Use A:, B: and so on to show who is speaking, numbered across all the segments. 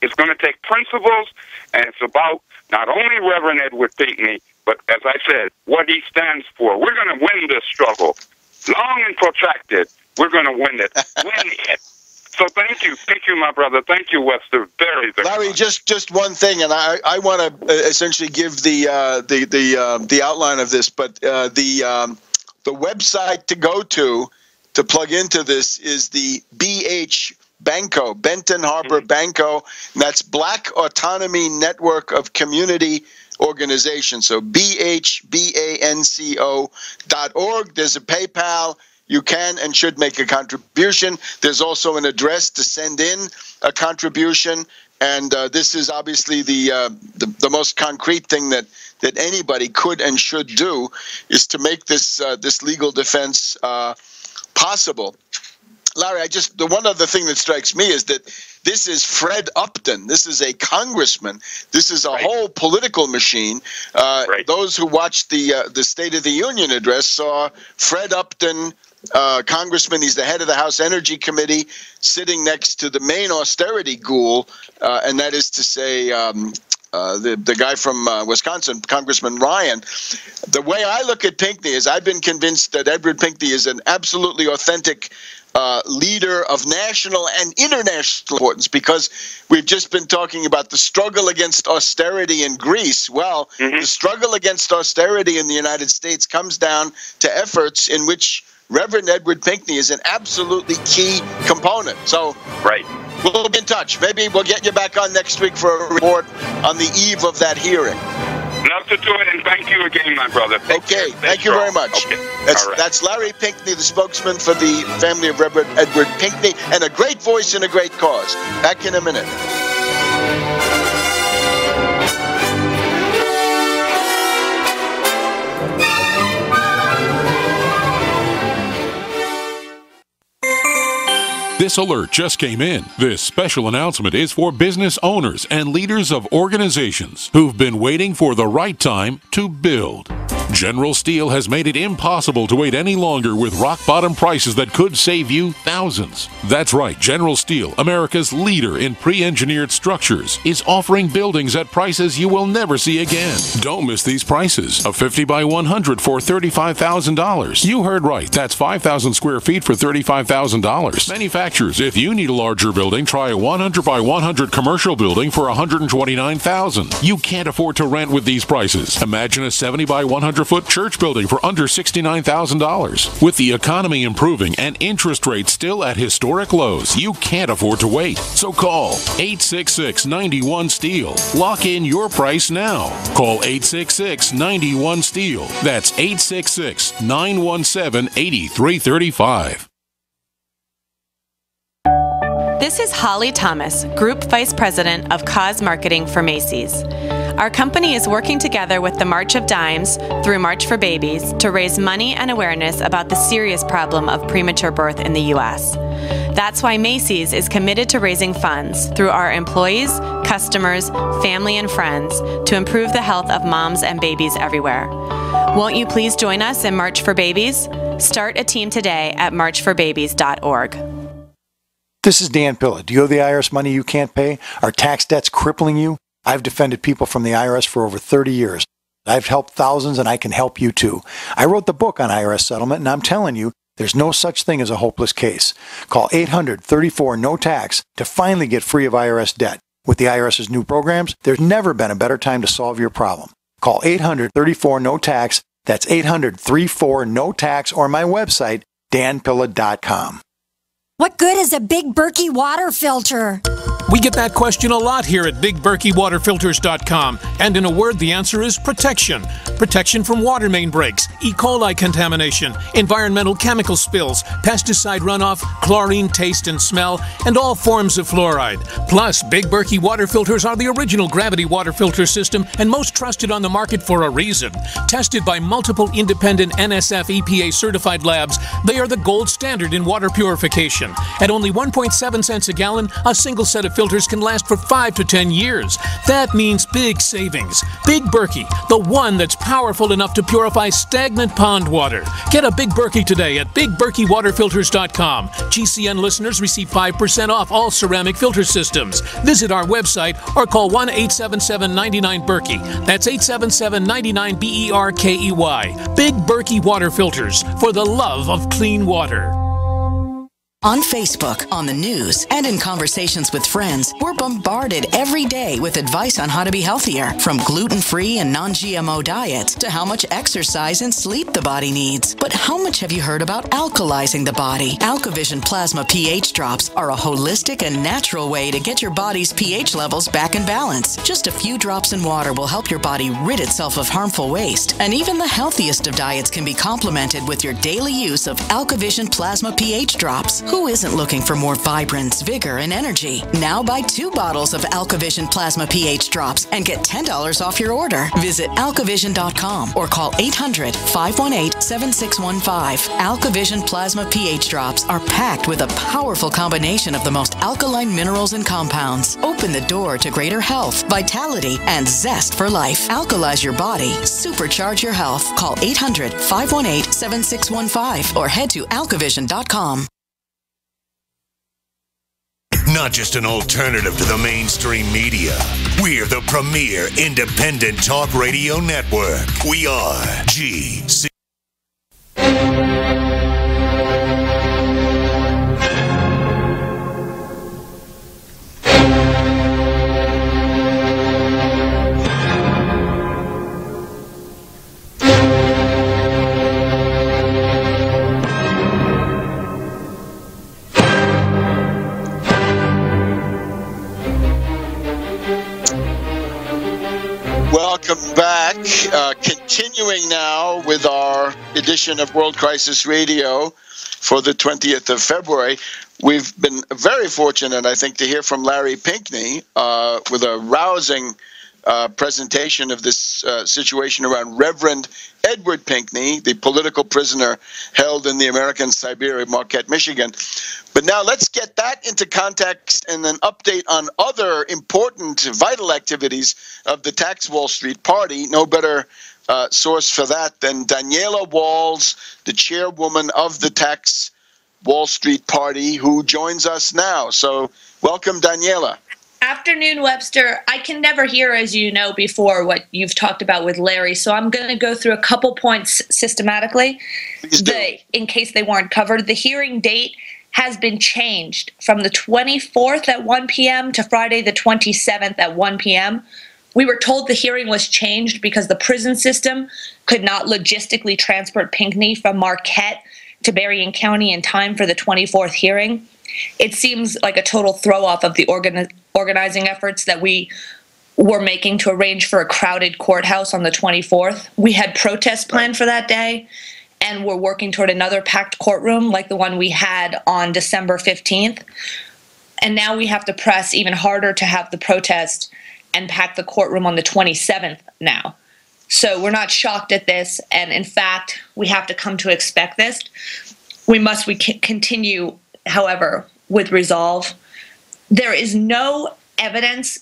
A: It's going to take principles, and it's about not only Reverend Edward Pinckney, but, as I said, what he stands for. We're going to win this struggle. Long and protracted, we're going to win it. Win it. So thank you, my brother. Thank you, Webster, very, very
B: Larry,
A: much.
B: just one thing, and I want to essentially give the outline of this, but the website to go to plug into this is the BH Banco, Benton Harbor Banco, and that's Black Autonomy Network of Community Organizations. So BHBANCO.org. There's a PayPal. You can and should make a contribution. There's also an address to send in a contribution, and this is obviously the most concrete thing that anybody could and should do is to make this legal defense possible. Larry, the one other thing that strikes me is that this is Fred Upton. This is a congressman. This is a whole political machine. Those who watched the State of the Union address saw Fred Upton, congressman. He's the head of the House Energy Committee, sitting next to the main austerity ghoul, and that is to say the guy from Wisconsin, Congressman Ryan. The way I look at Pinckney is I've been convinced that Edward Pinckney is an absolutely authentic leader of national and international importance, because we've just been talking about the struggle against austerity in Greece. Well, the struggle against austerity in the United States comes down to efforts in which Reverend Edward Pinckney is an absolutely key component. So we'll be in touch. Maybe we'll get you back on next week for a report on the eve of that hearing.
A: Love to do it, and thank you again, my brother.
B: Thank you very much.
A: Okay.
B: That's Larry Pinckney, the spokesman for the family of Reverend Edward Pinckney, and a great voice and a great cause. Back in a minute.
C: This alert just came in. This special announcement is for business owners and leaders of organizations who've been waiting for the right time to build. General Steel has made it impossible to wait any longer with rock-bottom prices that could save you thousands. That's right, General Steel, America's leader in pre-engineered structures, is offering buildings at prices you will never see again. Don't miss these prices. A 50 by 100 for $35,000. You heard right, that's 5,000 square feet for $35,000. Manufacturers, if you need a larger building, try a 100 by 100 commercial building for $129,000. You can't afford to rent with these prices. Imagine a 70 by 100 foot church building for under $69,000. With the economy improving and interest rates still at historic lows, you can't afford to wait. So call 866-91-STEEL. Lock in your price now. Call 866-91-STEEL. That's 866-917-8335.
D: This is Holly Thomas, Group Vice President of Cause Marketing for Macy's. Our company is working together with the March of Dimes through March for Babies to raise money and awareness about the serious problem of premature birth in the U.S. That's why Macy's is committed to raising funds through our employees, customers, family, and friends to improve the health of moms and babies everywhere. Won't you please join us in March for Babies? Start a team today at marchforbabies.org.
E: This is Dan Pilla. Do you owe the IRS money you can't pay? Are tax debts crippling you? I've defended people from the IRS for over 30 years. I've helped thousands, and I can help you too. I wrote the book on IRS settlement, and I'm telling you, there's no such thing as a hopeless case. Call 800-34-NO-TAX to finally get free of IRS debt. With the IRS's new programs, there's never been a better time to solve your problem. Call 800-34-NO-TAX. That's 800-34-NO-TAX, or my website, danpilla.com.
F: What good is a Big Berkey water filter?
G: We get that question a lot here at BigBerkeyWaterFilters.com. And in a word, the answer is protection. Protection from water main breaks, E. coli contamination, environmental chemical spills, pesticide runoff, chlorine taste and smell, and all forms of fluoride. Plus, Big Berkey water filters are the original gravity water filter system and most trusted on the market for a reason. Tested by multiple independent NSF EPA certified labs, they are the gold standard in water purification. At only 1.7 cents a gallon, a single set of filters can last for 5 to 10 years. That means big savings. Big Berkey, the one that's powerful enough to purify stagnant pond water. Get a Big Berkey today at BigBerkeyWaterFilters.com. GCN listeners receive 5% off all ceramic filter systems. Visit our website or call 1-877-99-BERKEY. That's 877-99-BERKEY. Big Berkey Water Filters, for the love of clean water.
H: On Facebook, on the news, and in conversations with friends, we're bombarded every day with advice on how to be healthier, from gluten-free and non-GMO diets to how much exercise and sleep the body needs. But how much have you heard about alkalizing the body? AlkaVision Plasma pH drops are a holistic and natural way to get your body's pH levels back in balance. Just a few drops in water will help your body rid itself of harmful waste. And even the healthiest of diets can be complemented with your daily use of AlkaVision Plasma pH drops. Who isn't looking for more vibrance, vigor, and energy? Now buy 2 bottles of AlkaVision Plasma pH drops and get $10 off your order. Visit alkavision.com or call 800-518-7615. AlkaVision Plasma pH drops are packed with a powerful combination of the most alkaline minerals and compounds. Open the door to greater health, vitality, and zest for life. Alkalize your body. Supercharge your health. Call 800-518-7615 or head to alkavision.com.
I: Not just an alternative to the mainstream media. We're the premier independent talk radio network. We are GC.
B: Welcome back. Continuing now with our edition of World Crisis Radio for the 20th of February. We've been very fortunate, I think, to hear from Larry Pinckney with a rousing presentation of this situation around Reverend Edward Pinckney, the political prisoner held in the American Siberia, Marquette, Michigan. But now let's get that into context and an update on other important, vital activities of the Tax Wall Street Party. No better source for that than Daniela Walls, the chairwoman of the Tax Wall Street Party, who joins us now. So welcome, Daniela.
J: Afternoon, Webster. I can never hear, as you know, before what you've talked about with Larry, so I'm going to go through a couple points systematically in case they weren't covered. The hearing date has been changed from the 24th at 1 p.m. to Friday the 27th at 1 p.m. We were told the hearing was changed because the prison system could not logistically transport Pinckney from Marquette to Berrien County in time for the 24th hearing. It seems like a total throw-off of the organizing efforts that we were making to arrange for a crowded courthouse on the 24th. We had protests planned for that day, and we're working toward another packed courtroom like the one we had on December 15th. And now we have to press even harder to have the protest and pack the courtroom on the 27th now. So we're not shocked at this, and in fact, we have to come to expect this. We continue, however, with resolve. There is no evidence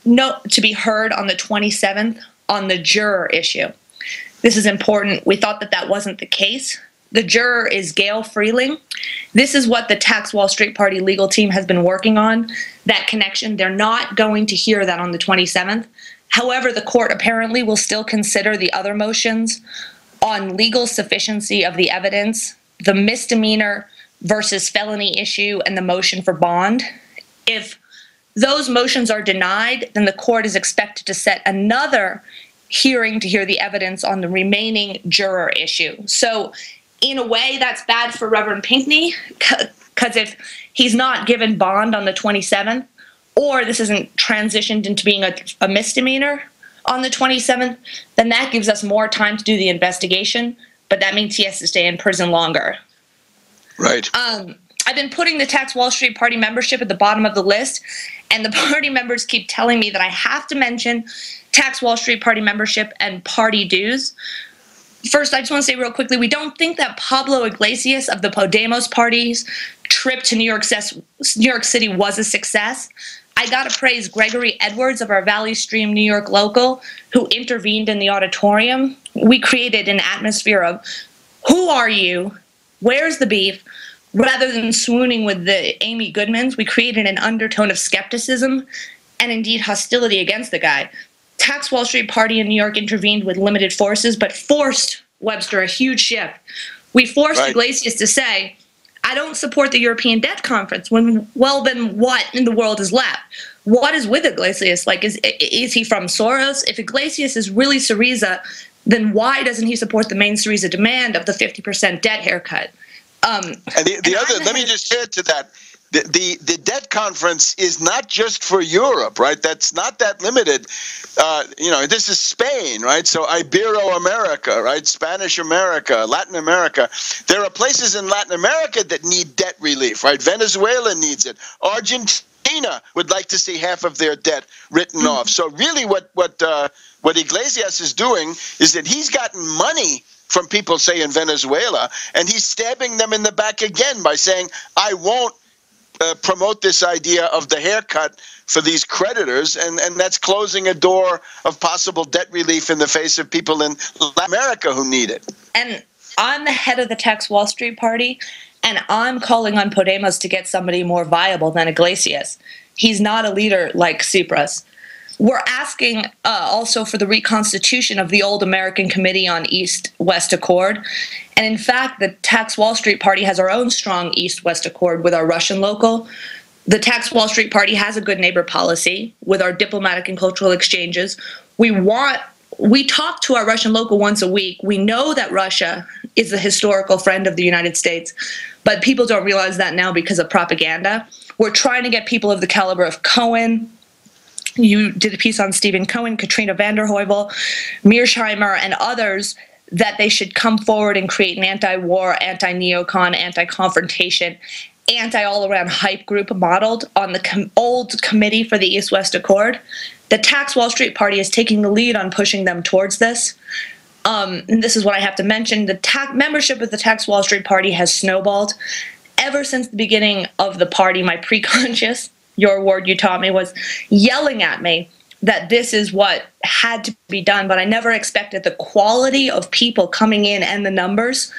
J: to be heard on the 27th on the juror issue. This is important. We thought that wasn't the case. The juror is Gail Freeling. This is what the Tax Wall Street Party legal team has been working on, that connection. They're not going to hear that on the 27th. However, the court apparently will still consider the other motions on legal sufficiency of the evidence, the misdemeanor versus felony issue, and the motion for bond. If those motions are denied, then the court is expected to set another hearing to hear the evidence on the remaining juror issue. So in a way, that's bad for Reverend Pinckney, because if he's not given bond on the 27th, or this isn't transitioned into being a misdemeanor on the 27th, then that gives us more time to do the investigation, but that means he has to stay in prison longer.
B: Right.
J: I've been putting the Tax Wall Street Party membership at the bottom of the list, and the party members keep telling me that I have to mention Tax Wall Street Party membership and party dues. First, I just want to say real quickly, we don't think that Pablo Iglesias of the Podemos party's trip to New York City was a success. I got to praise Gregory Edwards of our Valley Stream New York local, who intervened in the auditorium. We created an atmosphere of, who are you? Where's the beef? Rather than swooning with the Amy Goodmans, we created an undertone of skepticism and indeed hostility against the guy. Tax Wall Street Party in New York intervened with limited forces, but forced Webster a huge shift. We forced Iglesias to say, I don't support the European Debt Conference. Then what in the world is left? What is with Iglesias? Like, is he from Soros? If Iglesias is really Syriza, then why doesn't he support the main Syriza demand of the 50% debt haircut?
B: And the other, let me just add to that. The debt conference is not just for Europe, right? That's not that limited. This is Spain, right? So Ibero-America, right? Spanish America, Latin America. There are places in Latin America that need debt relief, right? Venezuela needs it. Argentina would like to see half of their debt written off. So really what Iglesias is doing is that he's gotten money from people, say, in Venezuela, and he's stabbing them in the back again by saying, I won't promote this idea of the haircut for these creditors, and that's closing a door of possible debt relief in the face of people in Latin America who need it.
J: And I'm the head of the Tax Wall Street Party, and I'm calling on Podemos to get somebody more viable than Iglesias. He's not a leader like Tsipras. We're asking also for the reconstitution of the old American Committee on East-West Accord. And in fact, the Tax Wall Street Party has our own strong East-West Accord with our Russian local. The Tax Wall Street Party has a good neighbor policy with our diplomatic and cultural exchanges. We talk to our Russian local once a week. We know that Russia is a historical friend of the United States, but people don't realize that now because of propaganda. We're trying to get people of the caliber of Cohen. You did a piece on Stephen Cohen, Katrina Vanden Heuvel, Mearsheimer, and others, that they should come forward and create an anti-war, anti-neocon, anti-confrontation, anti-all-around hype group modeled on the old Committee for the East-West Accord. The Tax Wall Street Party is taking the lead on pushing them towards this. And this is what I have to mention. The membership of the Tax Wall Street Party has snowballed. Ever since the beginning of the party, my preconscious, your word you taught me, was yelling at me that this is what had to be done, but I never expected the quality of people coming in and the numbers.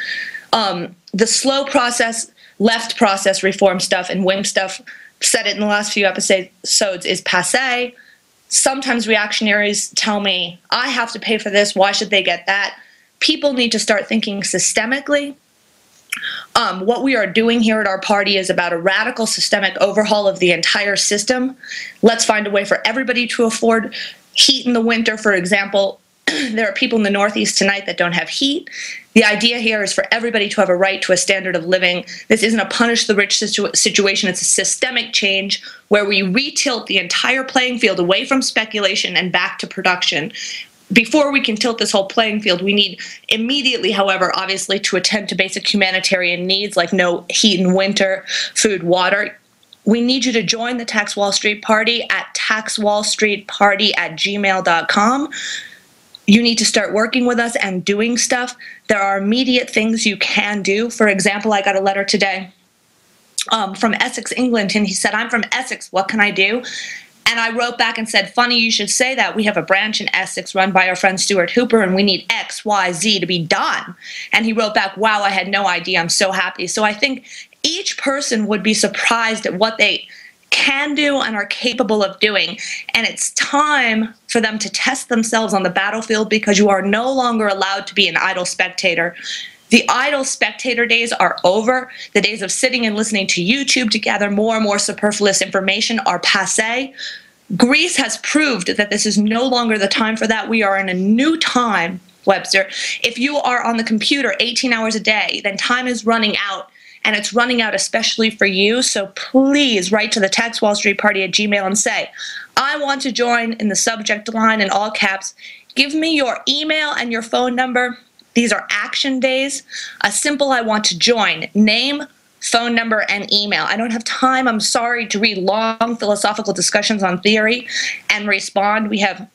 J: The slow process, left process reform stuff and WIM stuff, said it in the last few episodes, is passé. Sometimes reactionaries tell me, I have to pay for this, why should they get that? People need to start thinking systemically. What we are doing here at our party is about a radical systemic overhaul of the entire system. Let's find a way for everybody to afford heat in the winter. For example, there are people in the Northeast tonight that don't have heat. The idea here is for everybody to have a right to a standard of living. This isn't a punish the rich situation. It's a systemic change where we retilt the entire playing field away from speculation and back to production. Before we can tilt this whole playing field, we need immediately, however, obviously, to attend to basic humanitarian needs like no heat in winter, food, water. We need you to join the Tax Wall Street Party at taxwallstreetparty@gmail.com. You need to start working with us and doing stuff. There are immediate things you can do. For example, I got a letter today from Essex, England, and he said, I'm from Essex, what can I do? And I wrote back and said, funny you should say that. We have a branch in Essex run by our friend Stuart Hooper, and we need X, Y, Z to be done. And he wrote back, wow, I had no idea. I'm so happy. So I think each person would be surprised at what they can do and are capable of doing. And it's time for them to test themselves on the battlefield, because you are no longer allowed to be an idle spectator. The idle spectator days are over. The days of sitting and listening to YouTube to gather more and more superfluous information are passé. Greece has proved that this is no longer the time for that. We are in a new time, Webster. If you are on the computer 18 hours a day, then time is running out, and it's running out especially for you. So please write to the Tax Wall Street Party at Gmail and say, I want to join, in the subject line in all caps. Give me your email and your phone number. These are action days. A simple I want to join. Name, phone number, and email. I don't have time, I'm sorry, to read long philosophical discussions on theory and respond. We have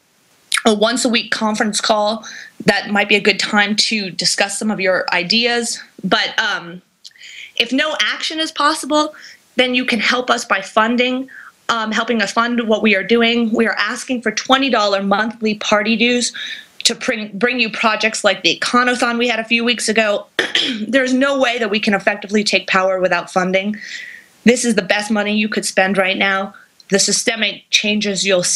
J: a once-a-week conference call that might be a good time to discuss some of your ideas. But if no action is possible, then you can help us by funding helping us fund what we are doing. We are asking for $20 monthly party dues to bring you projects like the Econothon we had a few weeks ago. There's no way that we can effectively take power without funding. This is the best money you could spend right now. The systemic changes you'll see